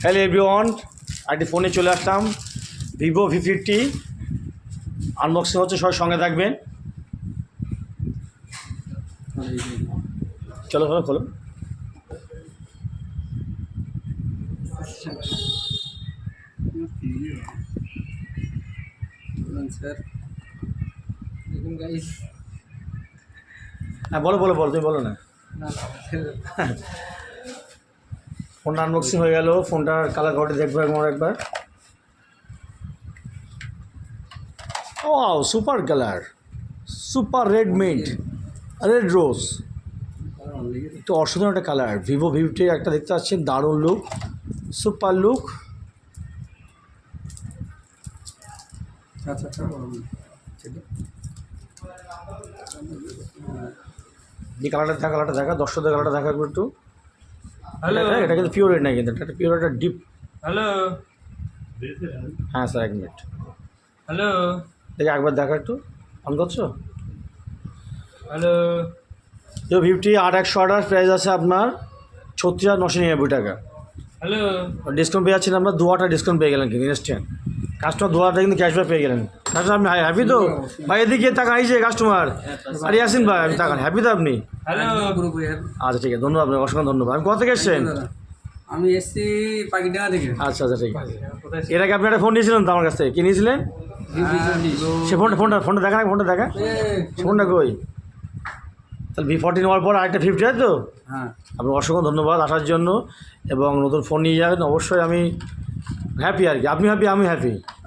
Hello everyone, একটি ফোনে চলে আসলাম ভিভো V50 আনবক্সিং হচ্ছে, সবাই সঙ্গে থাকবেন। চলো খোলো খোলো। হ্যাঁ বলো বলো বলো, তুমি বলো না। ফোনটা আনবক্সিং হয়ে গেল, ফোনটার কালার ঘটে দেখবো একবার। ও super colour, super red mint, red rose, একটু অসাধারণ একটা কালার। ভিভো V50 একটা দেখতে পাচ্ছেন, দারুণ লুক, সুপার লুক। এই কালারটা দেখা দর্শকদের কালারটা দেখা একটু। এটা কিন্তু পিওর রেড নাই, কিন্তু এটা পিওর একটা ডিপ। হ্যালো, হ্যাঁ স্যার, 1 মিনিট হ্যালো, দেখে একবার দেখা একটু। অন করছো? হ্যালো। ভিভো V50 8/128 প্রাইস আছে আপনার 36,999 টাকা। হ্যালো, ডিসকাউন্ট পেয়ে যাচ্ছেন, আমরা 2,000 ডিসকাউন্ট পেয়ে গেলেন কিন্তু ইনস্ট্যান্ট। কাস্টমার 2,000 কিন্তু ক্যাশব্যাক পেয়ে গেলেন। কাস্টমার আপনি হ্যাপি তো ভাই? এদিকে তাকান, এই যে কাস্টমার, আরে আসেন ভাই, আপনি তাকান, হ্যাপি তো আপনি? হ্যালো। আচ্ছা ঠিক আছে, ধন্যবাদ আপনাকে, অসংখ্য ধন্যবাদ। আপনি কোথা থেকে এসছেন? আমি এসছি পাকিডাঙ্গা থেকে। আচ্ছা আচ্ছা ঠিক আছে। এর আগে আপনি একটা ফোন নিয়েছিলেন তো আমার কাছ থেকে, কি নিয়েছিলেন? সে ফোনটা দেখা না, ফোনটা দেখা, ফোনটা কই? তাহলে V40 নেওয়ার পর আরেকটা 50 আছে তো? হ্যাঁ, আপনার অসংখ্য ধন্যবাদ আসার জন্য, এবং নতুন ফোন নিয়ে যাবেন অবশ্যই। আমি হ্যাপি আর কি, আপনি হ্যাপি, আমি হ্যাপি।